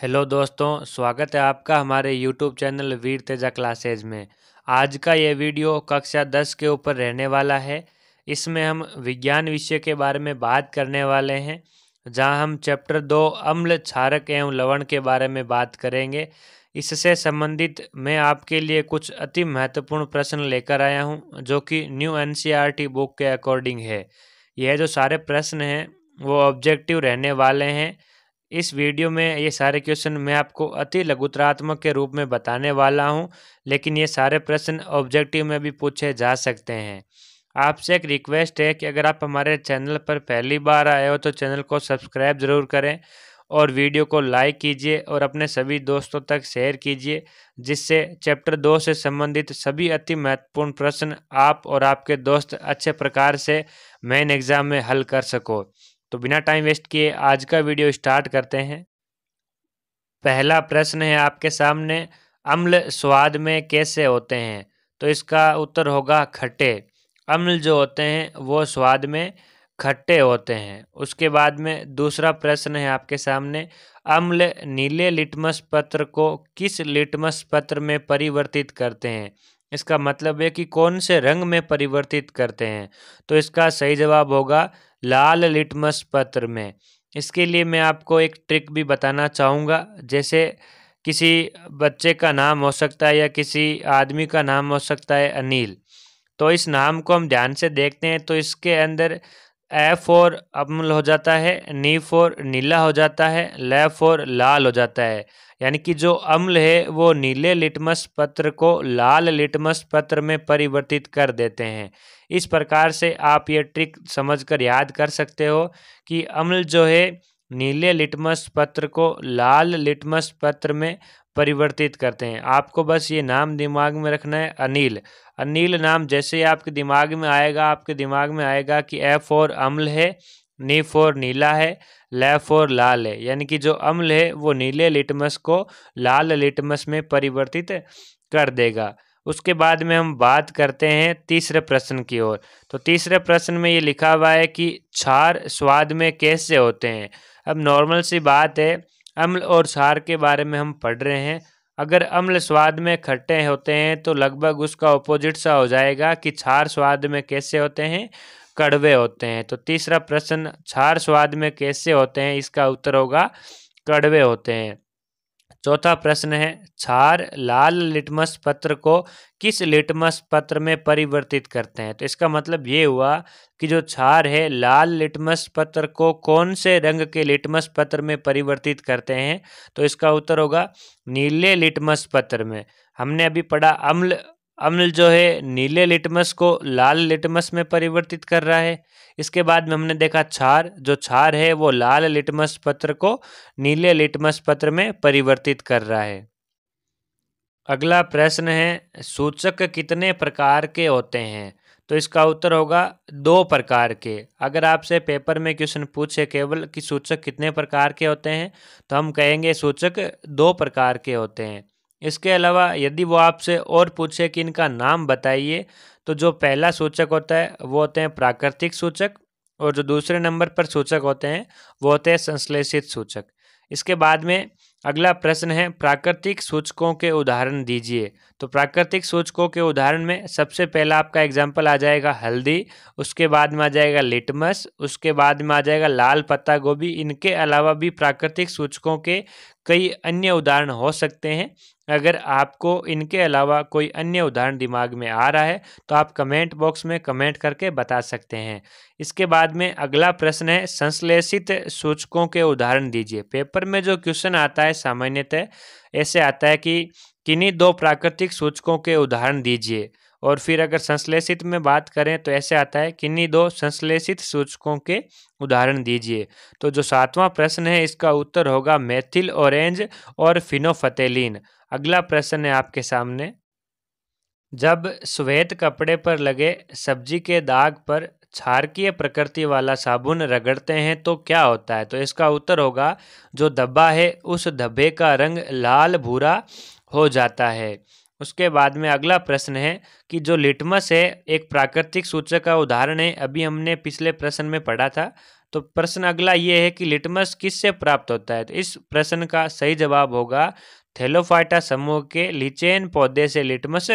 Hello दोस्तों, स्वागत है आपका हमारे यूट्यूब चैनल वीर तेजा क्लासेज में। आज का ये वीडियो कक्षा 10 के ऊपर रहने वाला है। इसमें हम विज्ञान विषय के बारे में बात करने वाले हैं, जहां हम चैप्टर 2 अम्ल, क्षारक एवं लवण के बारे में बात करेंगे। इससे संबंधित मैं आपके लिए कुछ अति महत्वपूर्ण प्रश्न लेकर आया हूं, जो कि न्यू एनसीईआरटी बुक के अकॉर्डिंग है। यह जो सारे प्रश्न हैं वो ऑब्जेक्टिव रहने वाले हैं। इस वीडियो में ये सारे क्वेश्चन मैं आपको अति लघुतरात्मक के रूप में बताने वाला हूं, लेकिन ये सारे प्रश्न ऑब्जेक्टिव में भी पूछे जा सकते हैं। आपसे एक रिक्वेस्ट है कि अगर आप हमारे चैनल पर पहली बार आए हो तो चैनल को सब्सक्राइब ज़रूर करें और वीडियो को लाइक कीजिए और अपने सभी दोस्तों तक शेयर कीजिए, जिससे चैप्टर 2 से संबंधित सभी अति महत्वपूर्ण प्रश्न आप और आपके दोस्त अच्छे प्रकार से मेन एग्ज़ाम में हल कर सको। तो बिना टाइम वेस्ट किए आज का वीडियो स्टार्ट करते हैं। पहला प्रश्न है आपके सामने, अम्ल स्वाद में कैसे होते हैं? तो इसका उत्तर होगा खट्टे। अम्ल जो होते हैं वो स्वाद में खट्टे होते हैं। उसके बाद में दूसरा प्रश्न है आपके सामने, अम्ल नीले लिटमस पत्र को किस लिटमस पत्र में परिवर्तित करते हैं? इसका मतलब है कि कौन से रंग में परिवर्तित करते हैं? तो इसका सही जवाब होगा लाल लिटमस पत्र में। इसके लिए मैं आपको एक ट्रिक भी बताना चाहूँगा। जैसे किसी बच्चे का नाम हो सकता है या किसी आदमी का नाम हो सकता है अनिल। तो इस नाम को हम ध्यान से देखते हैं तो इसके अंदर ए फॉर अम्ल हो जाता है, नी फॉर नीला हो जाता है, ले फॉर लाल हो जाता है। यानी कि जो अम्ल है वो नीले लिटमस पत्र को लाल लिटमस पत्र में परिवर्तित कर देते हैं। इस प्रकार से आप ये ट्रिक समझकर याद कर सकते हो कि अम्ल जो है नीले लिटमस पत्र को लाल लिटमस पत्र में परिवर्तित करते हैं। आपको बस ये नाम दिमाग में रखना है, अनिल। अनिल नाम जैसे ही आपके दिमाग में आएगा, आपके दिमाग में आएगा कि ए फॉर अम्ल है, नी फॉर नीला है, ले फॉर लाल है। यानी कि जो अम्ल है वो नीले लिटमस को लाल लिटमस में परिवर्तित कर देगा। उसके बाद में हम बात करते हैं तीसरे प्रश्न की ओर। तो तीसरे प्रश्न में ये लिखा हुआ है कि क्षार स्वाद में कैसे होते हैं? अब नॉर्मल सी बात है, अम्ल और क्षार के बारे में हम पढ़ रहे हैं। अगर अम्ल स्वाद में खट्टे होते हैं तो लगभग उसका ऑपोजिट सा हो जाएगा कि क्षार स्वाद में कैसे होते हैं, कड़वे होते हैं। तो तीसरा प्रश्न, क्षार स्वाद में कैसे होते हैं, इसका उत्तर होगा कड़वे होते हैं। चौथा प्रश्न है, क्षार लाल लिटमस पत्र को किस लिटमस पत्र में परिवर्तित करते हैं? तो इसका मतलब ये हुआ कि जो क्षार है लाल लिटमस पत्र को कौन से रंग के लिटमस पत्र में परिवर्तित करते हैं? तो इसका उत्तर होगा नीले लिटमस पत्र में। हमने अभी पढ़ा अम्ल, अम्ल जो है नीले लिटमस को लाल लिटमस में परिवर्तित कर रहा है। इसके बाद में हमने देखा क्षार, जो क्षार है वो लाल लिटमस पत्र को नीले लिटमस पत्र में परिवर्तित कर रहा है। अगला प्रश्न है, सूचक कितने प्रकार के होते हैं? तो इसका उत्तर होगा 2 प्रकार के। अगर आपसे पेपर में क्वेश्चन पूछे केवल कि सूचक कितने प्रकार के होते हैं, तो हम कहेंगे सूचक 2 प्रकार के होते हैं। इसके अलावा यदि वो आपसे और पूछे कि इनका नाम बताइए, तो जो पहला सूचक होता है वो होते हैं प्राकृतिक सूचक, और जो दूसरे नंबर पर सूचक होते हैं वो होते हैं संश्लेषित सूचक। इसके बाद में अगला प्रश्न है, प्राकृतिक सूचकों के उदाहरण दीजिए। तो प्राकृतिक सूचकों के उदाहरण में सबसे पहला आपका एग्जाम्पल आ जाएगा हल्दी, उसके बाद में आ जाएगा लिटमस, उसके बाद में आ जाएगा लाल पत्ता गोभी। इनके अलावा भी प्राकृतिक सूचकों के कई अन्य उदाहरण हो सकते हैं। अगर आपको इनके अलावा कोई अन्य उदाहरण दिमाग में आ रहा है तो आप कमेंट बॉक्स में कमेंट करके बता सकते हैं। इसके बाद में अगला प्रश्न है, संश्लेषित सूचकों के उदाहरण दीजिए। पेपर में जो क्वेश्चन आता है सामान्यतः ऐसे आता है कि किन्हीं 2 प्राकृतिक सूचकों के उदाहरण दीजिए, और फिर अगर संश्लेषित में बात करें तो ऐसे आता है किन्हीं 2 संश्लेषित सूचकों के उदाहरण दीजिए। तो जो 7वां प्रश्न है इसका उत्तर होगा मेथिल ऑरेंज और फिनोफ्थेलीन। अगला प्रश्न है आपके सामने, जब श्वेत कपड़े पर लगे सब्जी के दाग पर क्षारकीय प्रकृति वाला साबुन रगड़ते हैं तो क्या होता है? तो इसका उत्तर होगा जो धब्बा है उस धब्बे का रंग लाल भूरा हो जाता है। उसके बाद में अगला प्रश्न है कि जो लिटमस है एक प्राकृतिक सूचक का उदाहरण है। अभी हमने पिछले प्रश्न में पढ़ा था। तो प्रश्न अगला ये है कि लिटमस किससे प्राप्त होता है? तो इस प्रश्न का सही जवाब होगा थैलोफाइटा समूह के लीचेन पौधे से लिटमस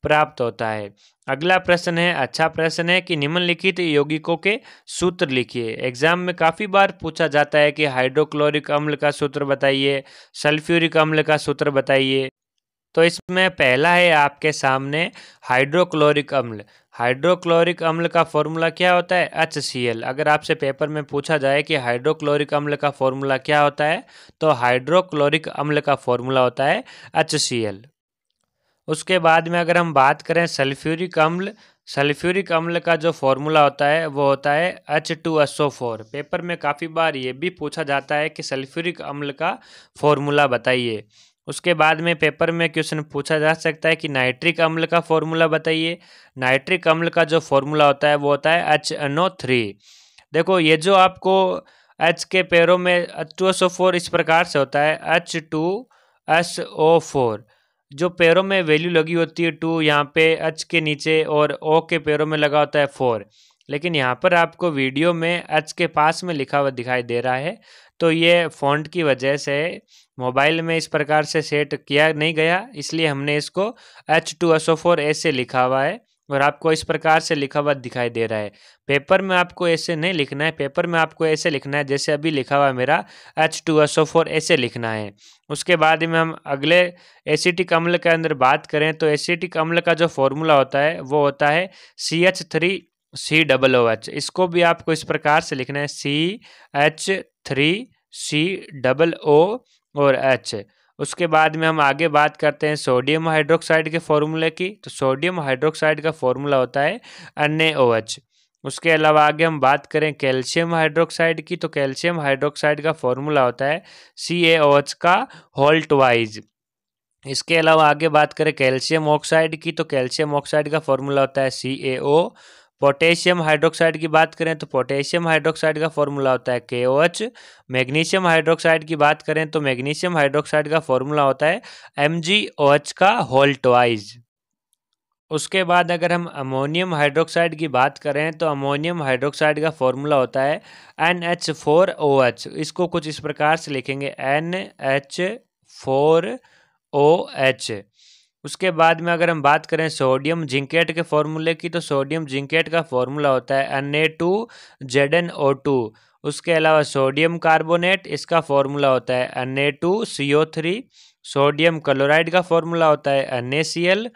प्राप्त होता है। अगला प्रश्न है, अच्छा प्रश्न है कि निम्नलिखित यौगिकों के सूत्र लिखिए। एग्जाम में काफ़ी बार पूछा जाता है कि हाइड्रोक्लोरिक अम्ल का सूत्र बताइए, सल्फ्यूरिक अम्ल का सूत्र बताइए। तो इसमें पहला है आपके सामने हाइड्रोक्लोरिक अम्ल। हाइड्रोक्लोरिक अम्ल का फॉर्मूला क्या होता है? HCl। अगर आपसे पेपर में पूछा जाए कि हाइड्रोक्लोरिक अम्ल का फॉर्मूला क्या होता है, तो हाइड्रोक्लोरिक अम्ल का फॉर्मूला होता है HCl। उसके बाद में अगर हम बात करें सल्फ्यूरिक अम्ल, सल्फ्यूरिक अम्ल का जो फॉर्मूला होता है वो होता है H2SO4। पेपर में काफ़ी बार ये भी पूछा जाता है कि सल्फ्यूरिक अम्ल का फॉर्मूला बताइए। उसके बाद में पेपर में क्वेश्चन पूछा जा सकता है कि नाइट्रिक अम्ल का फॉर्मूला बताइए। नाइट्रिक अम्ल का जो फॉर्मूला होता है वो होता है HNO3। देखो ये जो आपको H के पैरों में H2SO4 इस प्रकार से होता है H2SO4। जो पैरों में वैल्यू लगी होती है 2 यहाँ पे H के नीचे, और O के पैरों में लगा होता है 4। लेकिन यहाँ पर आपको वीडियो में H के पास में लिखा हुआ दिखाई दे रहा है, तो ये फ़ॉन्ट की वजह से मोबाइल में इस प्रकार से सेट किया नहीं गया, इसलिए हमने इसको H2SO4 ऐसे लिखा हुआ है और आपको इस प्रकार से लिखा हुआ दिखाई दे रहा है। पेपर में आपको ऐसे नहीं लिखना है, पेपर में आपको ऐसे लिखना है जैसे अभी लिखा हुआ है मेरा H2SO4 ऐसे लिखना है। उसके बाद में हम अगले एसिटिक अम्ल के अंदर बात करें तो एसिटिक अम्ल का जो फॉर्मूला होता है वो होता है CH3COOH। इसको भी आपको इस प्रकार से लिखना है CH3COO और H। उसके बाद में हम आगे बात करते हैं सोडियम हाइड्रोक्साइड के फॉर्मूले की। तो सोडियम हाइड्रोक्साइड का फॉर्मूला होता है NaOH। उसके अलावा आगे हम बात करें कैल्शियम हाइड्रोक्साइड की, तो कैल्शियम हाइड्रोक्साइड का फॉर्मूला होता है CaOH का होल ट्वाइज। इसके अलावा आगे बात करें कैल्शियम ऑक्साइड की, तो कैल्शियम ऑक्साइड का फॉर्मूला होता है CaO। पोटेशियम हाइड्रोक्साइड की बात करें तो पोटेशियम हाइड्रोक्साइड का फॉर्मूला होता है KOH। मैग्नीशियम हाइड्रोक्साइड की बात करें तो मैग्नीशियम हाइड्रोक्साइड का फॉर्मूला होता है MgOH का होल ट्वाइज। उसके बाद अगर हम अमोनियम हाइड्रोक्साइड की बात करें तो अमोनियम हाइड्रोक्साइड का फॉर्मूला होता है NH4OH। इसको कुछ इस प्रकार से लिखेंगे NH4OH। उसके बाद में अगर हम बात करें सोडियम जिंकेट के फॉर्मूले की, तो सोडियम जिंकेट का फॉर्मूला होता है Na2ZnO2। उसके अलावा सोडियम कार्बोनेट, इसका फॉर्मूला होता है Na2CO3। सोडियम क्लोराइड का फॉर्मूला होता है NaCl।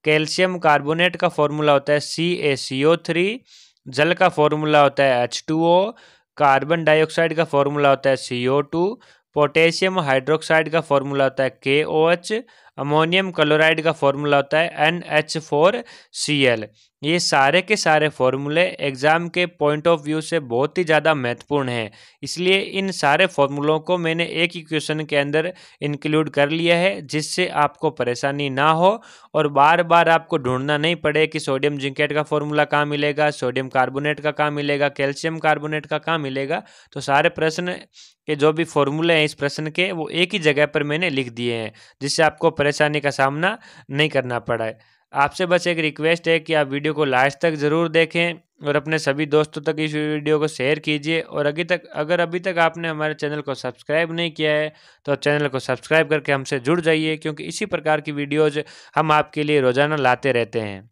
कैल्शियम कार्बोनेट का फॉर्मूला होता है CaCO3। जल का फॉर्मूला होता है H2O। कार्बन डाइऑक्साइड का फॉर्मूला होता है CO2। पोटेशियम हाइड्रोक्साइड का फॉर्मूला होता है KOH। अमोनियम क्लोराइड का फॉर्मूला होता है NH4Cl। ये सारे के सारे फॉर्मूले एग्ज़ाम के पॉइंट ऑफ व्यू से बहुत ही ज़्यादा महत्वपूर्ण हैं, इसलिए इन सारे फॉर्मूलों को मैंने एक ही क्वेश्चन के अंदर इंक्लूड कर लिया है, जिससे आपको परेशानी ना हो और बार बार आपको ढूंढना नहीं पड़े कि सोडियम जिंकेट का फॉर्मूला कहाँ मिलेगा, सोडियम कार्बोनेट का कहाँ मिलेगा, कैल्शियम कार्बोनेट का कहाँ मिलेगा। तो सारे प्रश्न के जो भी फॉर्मूले हैं इस प्रश्न के, वो एक ही जगह पर मैंने लिख दिए हैं, जिससे आपको परेशानी का सामना नहीं करना पड़ा है। आपसे बस एक रिक्वेस्ट है कि आप वीडियो को लास्ट तक ज़रूर देखें और अपने सभी दोस्तों तक इस वीडियो को शेयर कीजिए। और अगर अभी तक आपने हमारे चैनल को सब्सक्राइब नहीं किया है तो चैनल को सब्सक्राइब करके हमसे जुड़ जाइए, क्योंकि इसी प्रकार की वीडियोज़ हम आपके लिए रोज़ाना लाते रहते हैं।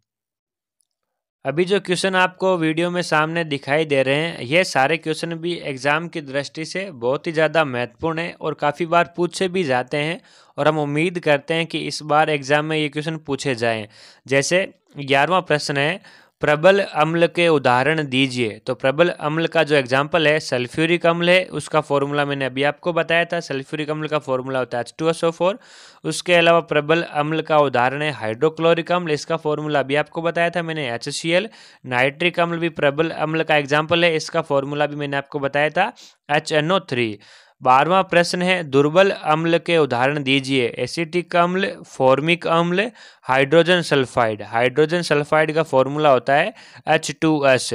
अभी जो क्वेश्चन आपको वीडियो में सामने दिखाई दे रहे हैं, ये सारे क्वेश्चन भी एग्ज़ाम की दृष्टि से बहुत ही ज़्यादा महत्वपूर्ण है और काफ़ी बार पूछे भी जाते हैं, और हम उम्मीद करते हैं कि इस बार एग्ज़ाम में ये क्वेश्चन पूछे जाएं। जैसे 11वां प्रश्न है, प्रबल अम्ल के उदाहरण दीजिए। तो प्रबल अम्ल का जो एग्जाम्पल है सल्फ्यूरिक अम्ल है, उसका फॉर्मूला मैंने अभी आपको बताया था। सल्फ्यूरिक अम्ल का फॉर्मूला होता है H2SO4। उसके अलावा प्रबल अम्ल का उदाहरण है हाइड्रोक्लोरिक अम्ल, इसका फॉर्मूला अभी आपको बताया था मैंने HCl। नाइट्रिक अम्ल भी प्रबल अम्ल का एग्जाम्पल है, इसका फॉर्मूला भी मैंने आपको बताया था HNO3। 12वां प्रश्न है, दुर्बल अम्ल के उदाहरण दीजिए। एसिटिक अम्ल, फॉर्मिक अम्ल, हाइड्रोजन सल्फाइड। हाइड्रोजन सल्फाइड का फॉर्मूला होता है H2S।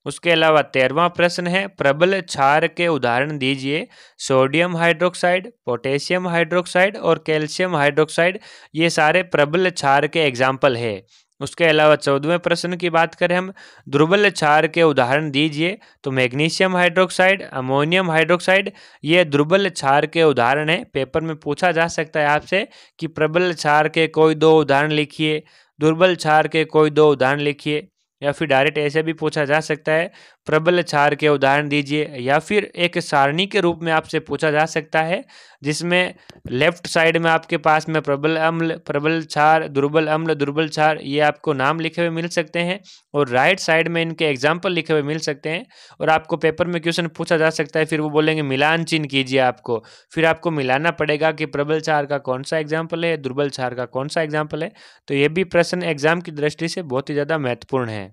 उसके अलावा 13वां प्रश्न है, प्रबल क्षार के उदाहरण दीजिए। सोडियम हाइड्रोक्साइड, पोटेशियम हाइड्रोक्साइड और कैल्शियम हाइड्रोक्साइड, ये सारे प्रबल क्षार के एग्जाम्पल है। उसके अलावा 14वें प्रश्न की बात करें हम, दुर्बल क्षार के उदाहरण दीजिए। तो मैग्नीशियम हाइड्रोक्साइड, अमोनियम हाइड्रोक्साइड, ये दुर्बल क्षार के उदाहरण हैं। पेपर में पूछा जा सकता है आपसे कि प्रबल क्षार के कोई 2 उदाहरण लिखिए, दुर्बल क्षार के कोई 2 उदाहरण लिखिए, या फिर डायरेक्ट ऐसे भी पूछा जा सकता है प्रबल क्षार के उदाहरण दीजिए, या फिर एक सारणी के रूप में आपसे पूछा जा सकता है जिसमें लेफ्ट साइड में आपके पास में प्रबल अम्ल, प्रबल क्षार, दुर्बल अम्ल, दुर्बल क्षार, ये आपको नाम लिखे हुए मिल सकते हैं, और राइट साइड में इनके एग्जाम्पल लिखे हुए मिल सकते हैं। और आपको पेपर में क्वेश्चन पूछा जा सकता है, फिर वो बोलेंगे मिलान चिन्ह कीजिए आपको, फिर आपको मिलाना पड़ेगा कि प्रबल क्षार का कौन सा एग्जाम्पल है, दुर्बल क्षार का कौन सा एग्जाम्पल है। तो ये भी प्रश्न एग्जाम की दृष्टि से बहुत ही ज़्यादा महत्वपूर्ण है।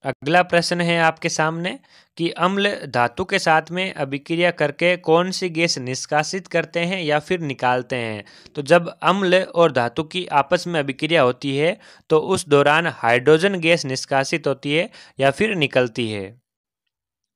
अगला प्रश्न है आपके सामने कि अम्ल धातु के साथ में अभिक्रिया करके कौन सी गैस निष्कासित करते हैं या फिर निकालते हैं। तो जब अम्ल और धातु की आपस में अभिक्रिया होती है तो उस दौरान हाइड्रोजन गैस निष्कासित होती है या फिर निकलती है।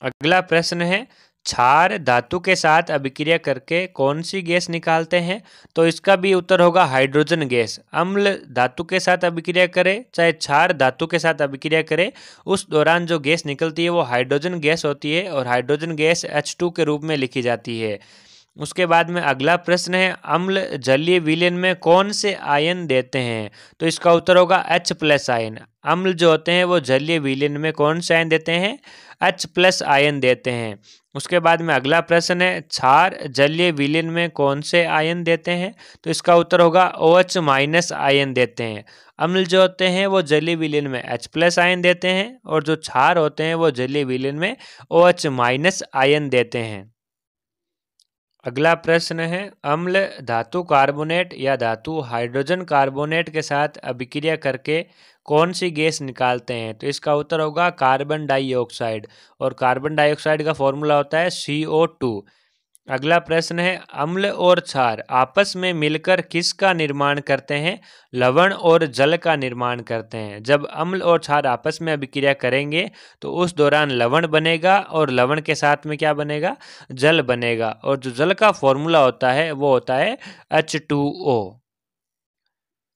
अगला प्रश्न है, क्षार धातु के साथ अभिक्रिया करके कौन सी गैस निकालते हैं। तो इसका भी उत्तर होगा हाइड्रोजन गैस। अम्ल धातु के साथ अभिक्रिया करे चाहे क्षार धातु के साथ अभिक्रिया करे, उस दौरान जो गैस निकलती है वो हाइड्रोजन गैस होती है, और हाइड्रोजन गैस H2 के रूप में लिखी जाती है। उसके बाद में अगला प्रश्न है, अम्ल जलीय विलयन में कौन से आयन देते हैं। तो इसका उत्तर होगा H+ आयन। अम्ल जो होते हैं वो जलीय विलयन में कौन से आयन देते हैं, H+ आयन देते हैं। उसके बाद में अगला प्रश्न है, क्षार जलीय विलयन में कौन से आयन देते हैं। तो इसका उत्तर होगा OH- आयन देते हैं। अम्ल जो होते हैं वो जलीय विलयन में H+ आयन देते हैं, और जो क्षार होते हैं वो जलीय विलयन में OH- आयन देते हैं। अगला प्रश्न है, अम्ल धातु कार्बोनेट या धातु हाइड्रोजन कार्बोनेट के साथ अभिक्रिया करके कौन सी गैस निकालते हैं। तो इसका उत्तर होगा कार्बन डाइऑक्साइड, और कार्बन डाइऑक्साइड का फॉर्मूला होता है CO2। अगला प्रश्न है, अम्ल और क्षार आपस में मिलकर किसका निर्माण करते हैं। लवण और जल का निर्माण करते हैं। जब अम्ल और क्षार आपस में अभिक्रिया करेंगे तो उस दौरान लवण बनेगा, और लवण के साथ में क्या बनेगा, जल बनेगा, और जो जल का फॉर्मूला होता है वो होता है H2O।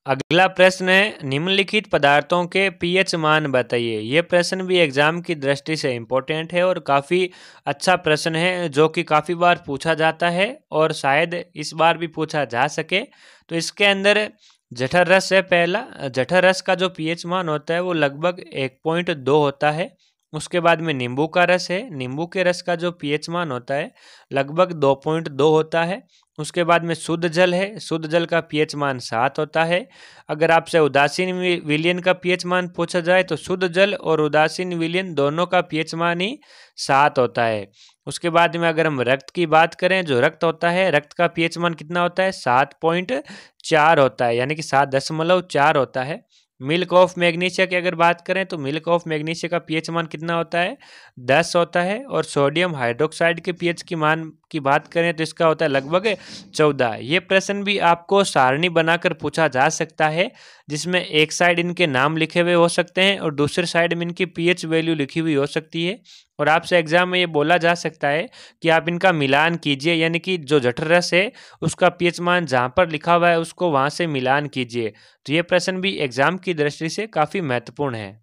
अगला प्रश्न है, निम्नलिखित पदार्थों के पीएच मान बताइए। ये प्रश्न भी एग्जाम की दृष्टि से इम्पोर्टेंट है और काफ़ी अच्छा प्रश्न है, जो कि काफ़ी बार पूछा जाता है और शायद इस बार भी पूछा जा सके। तो इसके अंदर जठर रस है पहला। जठर रस का जो पीएच मान होता है वो लगभग 1.2 होता है। उसके बाद में नींबू का रस है। नींबू के रस का जो पीएच मान होता है लगभग 2.2 होता है। उसके बाद में शुद्ध जल है। शुद्ध जल का पीएच मान 7 होता है। अगर आपसे उदासीन विलयन का पीएच मान पूछा जाए तो शुद्ध जल और उदासीन विलयन दोनों का पीएच मान ही 7 होता है। उसके बाद में अगर हम रक्त की बात करें, जो रक्त होता है, रक्त का पीएच मान कितना होता है, 7.4 होता है, यानी कि 7.4 होता है। मिल्क ऑफ मैग्नीशिया की अगर बात करें तो मिल्क ऑफ मैग्नीशिया का पीएच मान कितना होता है, 10 होता है। और सोडियम हाइड्रोक्साइड के पीएच की मान की बात करें तो इसका होता है लगभग 14। ये प्रश्न भी आपको सारणी बनाकर पूछा जा सकता है, जिसमें एक साइड इनके नाम लिखे हुए हो सकते हैं और दूसरे साइड में इनकी पीएच वैल्यू लिखी हुई हो सकती है। और आपसे एग्जाम में ये बोला जा सकता है कि आप इनका मिलान कीजिए, यानी कि जो जठर रस है उसका पीएच मान जहाँ पर लिखा हुआ है उसको वहाँ से मिलान कीजिए। तो ये प्रश्न भी एग्जाम की दृष्टि से काफ़ी महत्वपूर्ण है।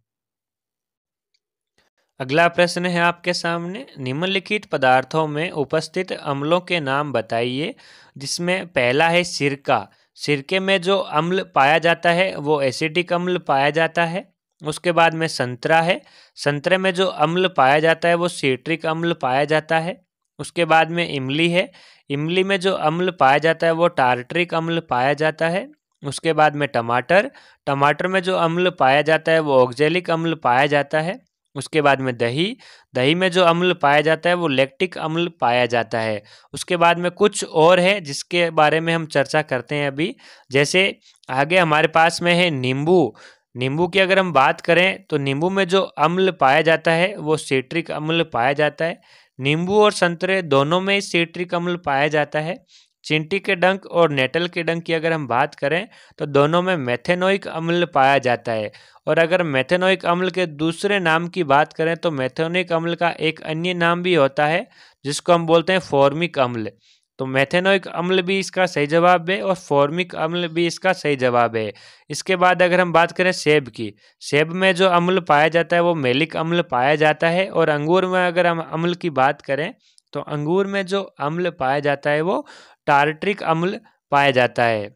अगला प्रश्न है आपके सामने, निम्नलिखित पदार्थों में उपस्थित अम्लों के नाम बताइए। जिसमें पहला है सिरका। सिरके में जो अम्ल पाया जाता है वो एसिटिक अम्ल पाया जाता है। उसके बाद में संतरा है। संतरे में जो अम्ल पाया जाता है वो सिट्रिक अम्ल पाया जाता है। उसके बाद में इमली है। इमली में जो अम्ल पाया जाता है वो टार्ट्रिक अम्ल पाया जाता है। उसके बाद में टमाटर। टमाटर में जो अम्ल पाया जाता है वो ऑक्जेलिक अम्ल पाया जाता है। उसके बाद में दही। दही में जो अम्ल पाया जाता है वो लैक्टिक अम्ल पाया जाता है। उसके बाद में कुछ और है जिसके बारे में हम चर्चा करते हैं अभी। जैसे आगे हमारे पास में है नींबू। नींबू की अगर हम बात करें तो नींबू में जो अम्ल पाया जाता है वो सिट्रिक अम्ल पाया जाता है। नींबू और संतरे दोनों में सिट्रिक अम्ल पाया जाता है। चींटी के डंक और नेटल के डंक की अगर हम बात करें तो दोनों में मेथेनोइक अम्ल पाया जाता है। और अगर मेथेनोइक अम्ल के दूसरे नाम की बात करें तो मेथेनोइक अम्ल का एक अन्य नाम भी होता है जिसको हम बोलते हैं फॉर्मिक अम्ल। तो मेथेनोइक अम्ल भी इसका सही जवाब है और फॉर्मिक अम्ल भी इसका सही जवाब है। इसके बाद अगर हम बात करें सेब की, सेब में जो अम्ल पाया जाता है वो मेलिक अम्ल पाया जाता है। और अंगूर में अगर हम अम्ल की बात करें तो अंगूर में जो अम्ल पाया जाता है वो टार्ट्रिक अम्ल पाया जाता है।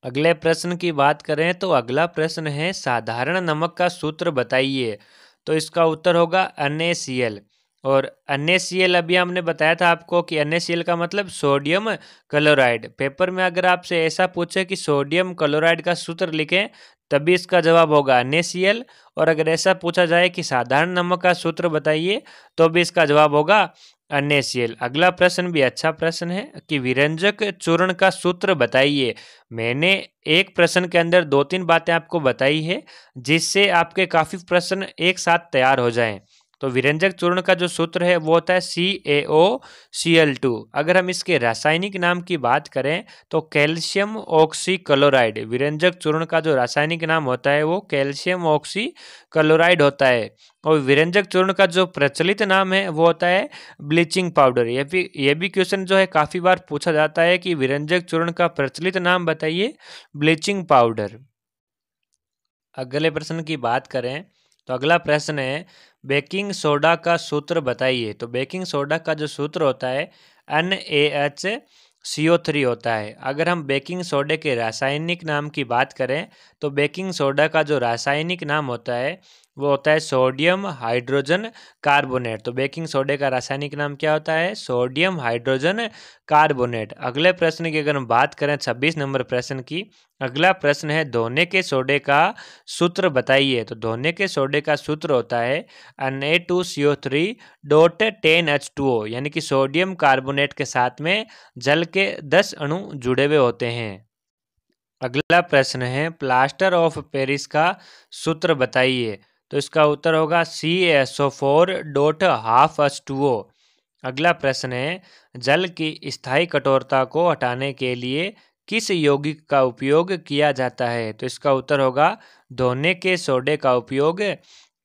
अगले प्रश्न की बात करें तो अगला प्रश्न है साधारण नमक का सूत्र बताइए। तो इसका उत्तर होगा NaCl। और NaCl अभी हमने बताया था आपको कि NaCl का मतलब सोडियम क्लोराइड। पेपर में अगर आपसे ऐसा पूछे कि सोडियम क्लोराइड का सूत्र लिखें तभी इसका जवाब होगा NaCl। और अगर ऐसा पूछा जाए कि साधारण नमक का सूत्र बताइए तो भी इसका जवाब होगा NaCl। अगला प्रश्न भी अच्छा प्रश्न है कि विरंजक चूर्ण का सूत्र बताइए। मैंने एक प्रश्न के अंदर 2-3 बातें आपको बताई है जिससे आपके काफ़ी प्रश्न एक साथ तैयार हो जाएं। तो विरंजक चूर्ण का जो सूत्र है वो होता है CaOCl2। अगर हम इसके रासायनिक नाम की बात करें तो कैल्शियम ऑक्सीक्लोराइड। विरंजक चूर्ण का जो रासायनिक नाम होता है वो कैल्शियम ऑक्सीक्लोराइड होता है। और विरंजक चूर्ण का जो प्रचलित नाम है वो होता है ब्लीचिंग पाउडर। ये भी क्वेश्चन जो है काफ़ी बार पूछा जाता है कि विरंजक चूर्ण का प्रचलित नाम बताइए, ब्लीचिंग पाउडर। अगले प्रश्न की बात करें तो अगला प्रश्न है बेकिंग सोडा का सूत्र बताइए। तो बेकिंग सोडा का जो सूत्र होता है NaHCO3 होता है। अगर हम बेकिंग सोडे के रासायनिक नाम की बात करें तो बेकिंग सोडा का जो रासायनिक नाम होता है वो होता है सोडियम हाइड्रोजन कार्बोनेट। तो बेकिंग सोडे का रासायनिक नाम क्या होता है? Sodium hydrogen carbonate. अगले प्रश्न की अगर हम बात करें 26 नंबर प्रश्न की, अगला प्रश्न है धोने के सोडे का सूत्र बताइए। तो धोने के सोडे का सूत्र होता है Na2CO3.10H2O, यानी कि सोडियम कार्बोनेट के साथ में जल के 10 अणु जुड़े हुए होते हैं। अगला प्रश्न है प्लास्टर ऑफ पेरिस का सूत्र बताइए। तो इसका उत्तर होगा CaSO4.12H2O। अगला प्रश्न है जल की स्थायी कठोरता को हटाने के लिए किस यौगिक का उपयोग किया जाता है? तो इसका उत्तर होगा धोने के सोडे का उपयोग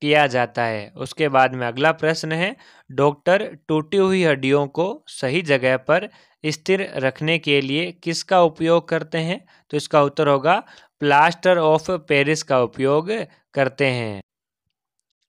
किया जाता है। उसके बाद में अगला प्रश्न है डॉक्टर टूटी हुई हड्डियों को सही जगह पर स्थिर रखने के लिए किसका उपयोग करते हैं? तो इसका उत्तर होगा प्लास्टर ऑफ पेरिस का उपयोग करते हैं।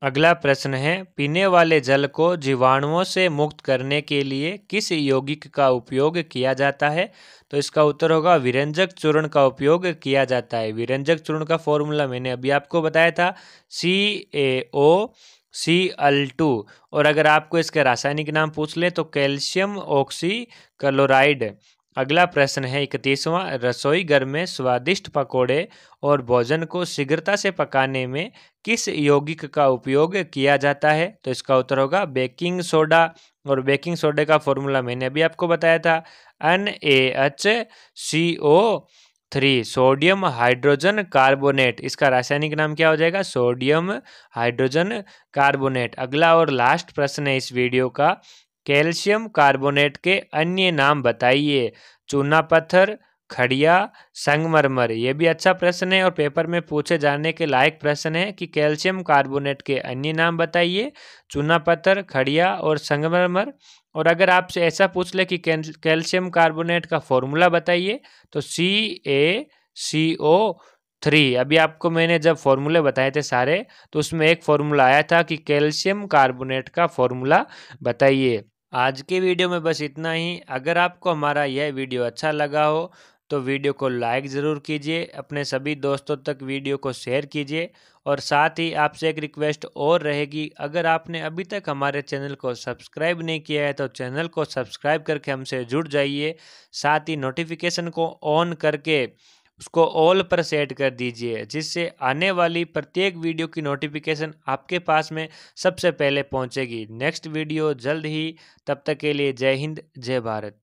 अगला प्रश्न है पीने वाले जल को जीवाणुओं से मुक्त करने के लिए किस यौगिक का उपयोग किया जाता है? तो इसका उत्तर होगा विरंजक चूर्ण का उपयोग किया जाता है। विरंजक चूर्ण का फॉर्मूला मैंने अभी आपको बताया था CaOCl2। और अगर आपको इसके रासायनिक नाम पूछ ले तो कैल्शियम ऑक्सीक्लोराइड। अगला प्रश्न है 31वां रसोई घर में स्वादिष्ट पकोड़े और भोजन को शीघ्रता से पकाने में किस यौगिक का उपयोग किया जाता है? तो इसका उत्तर होगा बेकिंग सोडा। और बेकिंग सोडे का फॉर्मूला मैंने अभी आपको बताया था NaHCO3, सोडियम हाइड्रोजन कार्बोनेट। इसका रासायनिक नाम क्या हो जाएगा? Sodium hydrogen carbonate. अगला और लास्ट प्रश्न है इस वीडियो का कैल्शियम कार्बोनेट के अन्य नाम बताइए। चूना पत्थर, खड़िया, संगमरमर। ये भी अच्छा प्रश्न है और पेपर में पूछे जाने के लायक प्रश्न है कि कैल्शियम कार्बोनेट के अन्य नाम बताइए। चूना पत्थर, खड़िया और संगमरमर। और अगर आपसे ऐसा पूछ ले कि कैल्शियम कार्बोनेट का फॉर्मूला बताइए तो CaCO3। अभी आपको मैंने जब फॉर्मूले बताए थे सारे तो उसमें एक फॉर्मूला आया था कि कैल्शियम कार्बोनेट का फॉर्मूला बताइए। आज के वीडियो में बस इतना ही। अगर आपको हमारा यह वीडियो अच्छा लगा हो तो वीडियो को लाइक ज़रूर कीजिए, अपने सभी दोस्तों तक वीडियो को शेयर कीजिए। और साथ ही आपसे एक रिक्वेस्ट और रहेगी, अगर आपने अभी तक हमारे चैनल को सब्सक्राइब नहीं किया है तो चैनल को सब्सक्राइब करके हमसे जुड़ जाइए। साथ ही नोटिफिकेशन को ऑन करके उसको ऑल पर सेट कर दीजिए, जिससे आने वाली प्रत्येक वीडियो की नोटिफिकेशन आपके पास में सबसे पहले पहुंचेगी। नेक्स्ट वीडियो जल्द ही, तब तक के लिए जय हिंद, जय भारत।